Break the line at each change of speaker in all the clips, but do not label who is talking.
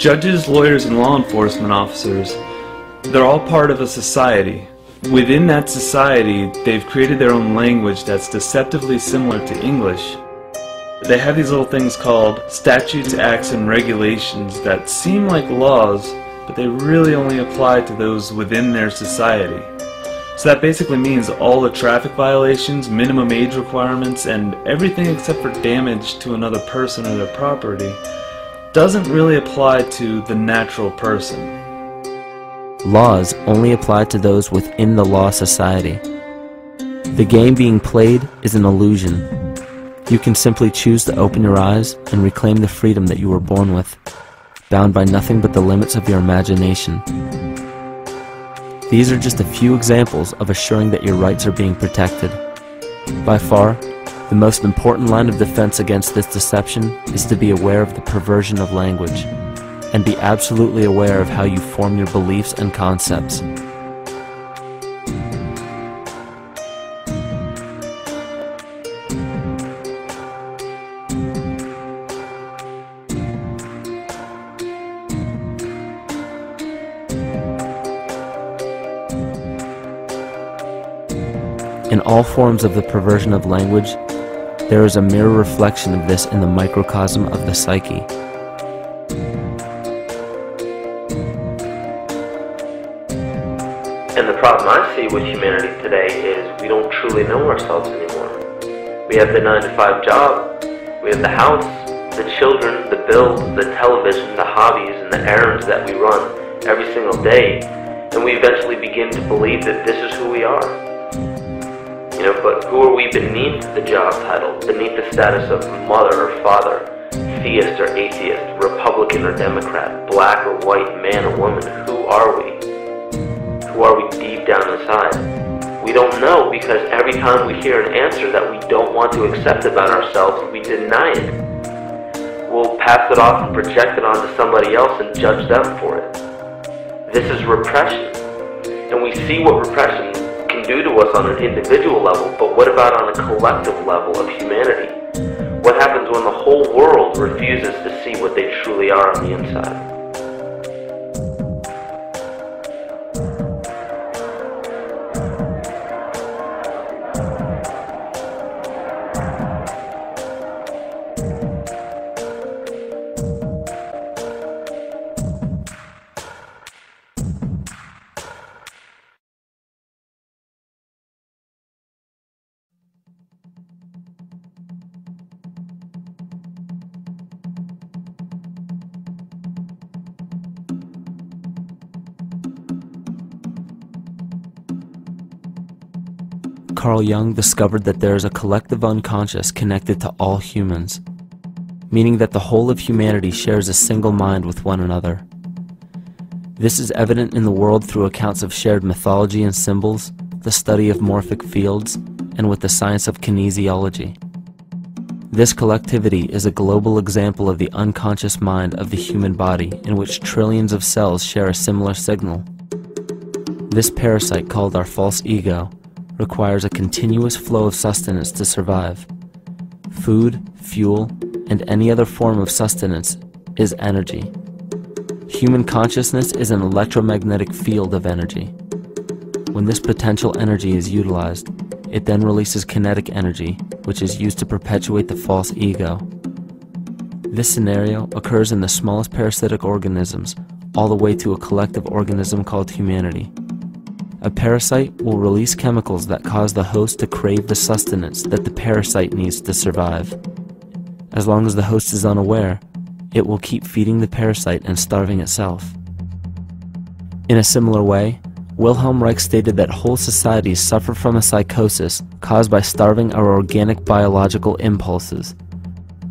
Judges, lawyers, and law enforcement officers, they're all part of a society. Within that society, they've created their own language that's deceptively similar to English. They have these little things called statutes, acts, and regulations that seem like laws, but they really only apply to those within their society. So that basically means all the traffic violations, minimum age requirements, and everything except for damage to another person or their property doesn't really apply to the natural person.
Laws only apply to those within the law society. The game being played is an illusion. You can simply choose to open your eyes and reclaim the freedom that you were born with, bound by nothing but the limits of your imagination. These are just a few examples of assuring that your rights are being protected. By far, the most important line of defense against this deception is to be aware of the perversion of language, and be absolutely aware of how you form your beliefs and concepts. In all forms of the perversion of language, there is a mirror reflection of this in the microcosm of the psyche.
And the problem I see with humanity today is we don't truly know ourselves anymore. We have the 9-to-5 job, we have the house, the children, the bills, the television, the hobbies, and the errands that we run every single day, and we eventually begin to believe that this is who we are. But who are we beneath the job title, beneath the status of mother or father, theist or atheist, Republican or Democrat, black or white, man or woman? Who are we? Who are we deep down inside? We don't know, because every time we hear an answer that we don't want to accept about ourselves, we deny it. We'll pass it off and project it onto somebody else and judge them for it. This is repression, and we see what repression can do to us on an individual level, but what about on a collective level of humanity? What happens when the whole world refuses to see what they truly are on the inside?
Carl Jung discovered that there is a collective unconscious connected to all humans, meaning that the whole of humanity shares a single mind with one another. This is evident in the world through accounts of shared mythology and symbols, the study of morphic fields, and with the science of kinesiology. This collectivity is a global example of the unconscious mind of the human body, in which trillions of cells share a similar signal. This parasite, called our false ego, requires a continuous flow of sustenance to survive. Food, fuel, and any other form of sustenance is energy. Human consciousness is an electromagnetic field of energy. When this potential energy is utilized, it then releases kinetic energy, which is used to perpetuate the false ego. This scenario occurs in the smallest parasitic organisms, all the way to a collective organism called humanity. A parasite will release chemicals that cause the host to crave the sustenance that the parasite needs to survive. As long as the host is unaware, it will keep feeding the parasite and starving itself. In a similar way, Wilhelm Reich stated that whole societies suffer from a psychosis caused by starving our organic biological impulses.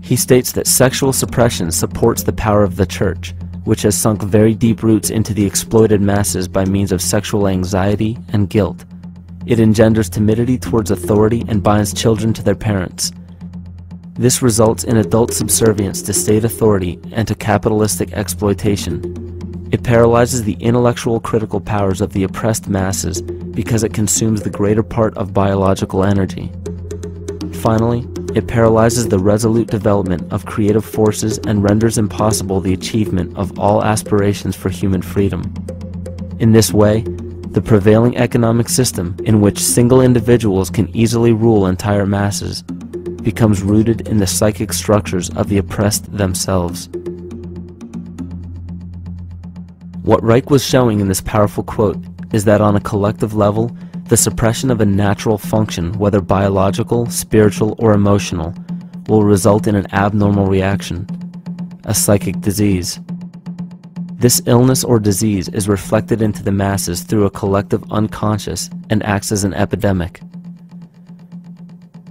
He states that sexual suppression supports the power of the church, which has sunk very deep roots into the exploited masses by means of sexual anxiety and guilt. It engenders timidity towards authority and binds children to their parents. This results in adult subservience to state authority and to capitalistic exploitation. It paralyzes the intellectual critical powers of the oppressed masses because it consumes the greater part of biological energy. Finally, It paralyzes the resolute development of creative forces and renders impossible the achievement of all aspirations for human freedom. In this way, the prevailing economic system, in which single individuals can easily rule entire masses, becomes rooted in the psychic structures of the oppressed themselves. What Reich was showing in this powerful quote is that on a collective level, the suppression of a natural function, whether biological, spiritual, or emotional, will result in an abnormal reaction, a psychic disease. This illness or disease is reflected into the masses through a collective unconscious and acts as an epidemic.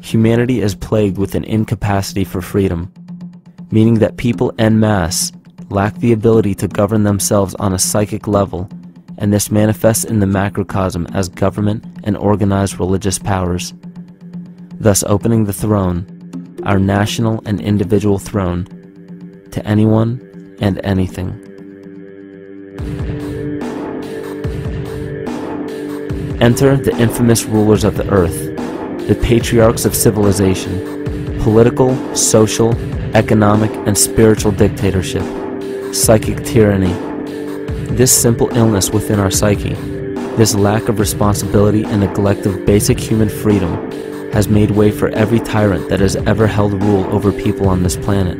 Humanity is plagued with an incapacity for freedom, meaning that people en masse lack the ability to govern themselves on a psychic level, and this manifests in the macrocosm as government and organized religious powers, thus opening the throne, our national and individual throne, to anyone and anything. Enter the infamous rulers of the earth, the patriarchs of civilization, political, social, economic, and spiritual dictatorship, psychic tyranny. This simple illness within our psyche, this lack of responsibility and neglect of basic human freedom, has made way for every tyrant that has ever held rule over people on this planet.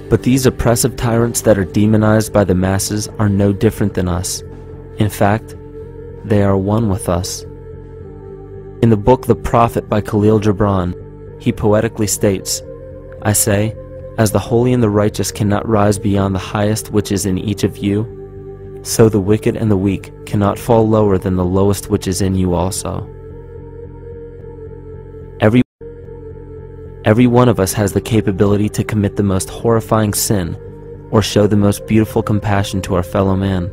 But these oppressive tyrants that are demonized by the masses are no different than us. In fact, they are one with us. In the book The Prophet by Khalil Gibran, he poetically states, "I say, as the holy and the righteous cannot rise beyond the highest which is in each of you, so the wicked and the weak cannot fall lower than the lowest which is in you also." Every one of us has the capability to commit the most horrifying sin or show the most beautiful compassion to our fellow man.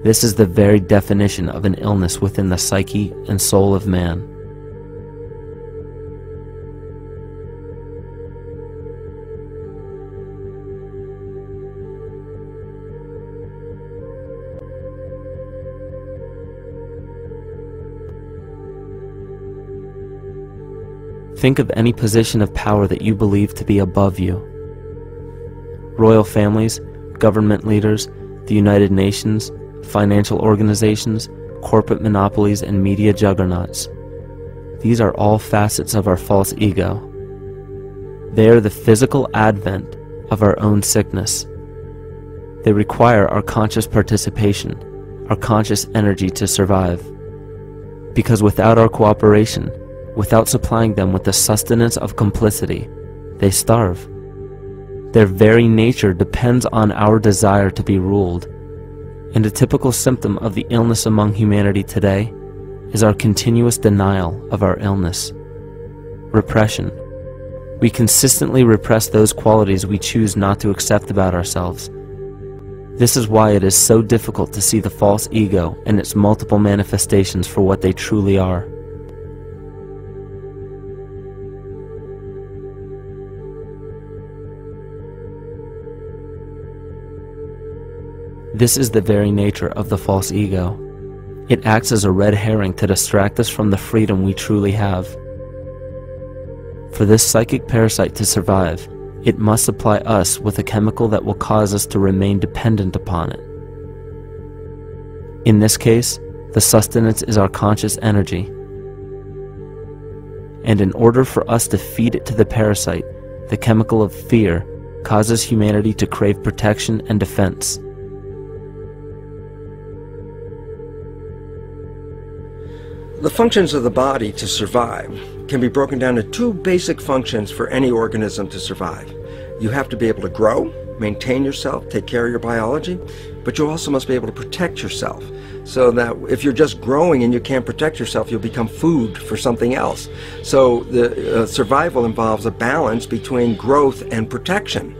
This is the very definition of an illness within the psyche and soul of man. Think of any position of power that you believe to be above you. Royal families, government leaders, the United Nations, financial organizations, corporate monopolies, and media juggernauts. These are all facets of our false ego. They are the physical advent of our own sickness. They require our conscious participation, our conscious energy to survive. Because without our cooperation, without supplying them with the sustenance of complicity, they starve. Their very nature depends on our desire to be ruled, and a typical symptom of the illness among humanity today is our continuous denial of our illness. Repression. We consistently repress those qualities we choose not to accept about ourselves. This is why it is so difficult to see the false ego and its multiple manifestations for what they truly are. This is the very nature of the false ego. It acts as a red herring to distract us from the freedom we truly have. For this psychic parasite to survive, it must supply us with a chemical that will cause us to remain dependent upon it. In this case, the sustenance is our conscious energy. And in order for us to feed it to the parasite, the chemical of fear causes humanity to crave protection and defense.
The functions of the body to survive can be broken down to two basic functions for any organism to survive. You have to be able to grow, maintain yourself, take care of your biology, but you also must be able to protect yourself, so that if you're just growing and you can't protect yourself, you'll become food for something else. So the survival involves a balance between growth and protection.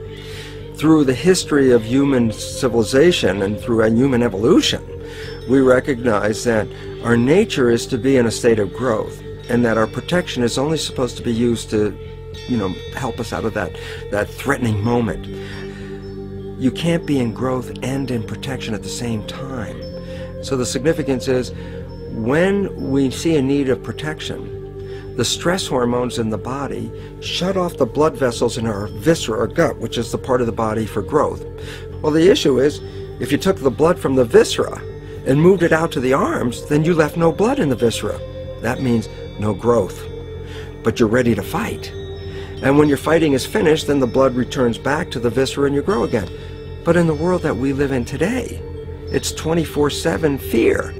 Through the history of human civilization and through human evolution, we recognize that our nature is to be in a state of growth, and that our protection is only supposed to be used to, help us out of that threatening moment. You can't be in growth and in protection at the same time. So the significance is, when we see a need of protection, the stress hormones in the body shut off the blood vessels in our viscera, or gut, which is the part of the body for growth. Well, the issue is, if you took the blood from the viscera and moved it out to the arms, then you left no blood in the viscera. That means no growth. But you're ready to fight. And when your fighting is finished, then the blood returns back to the viscera and you grow again. But in the world that we live in today, it's 24/7 fear.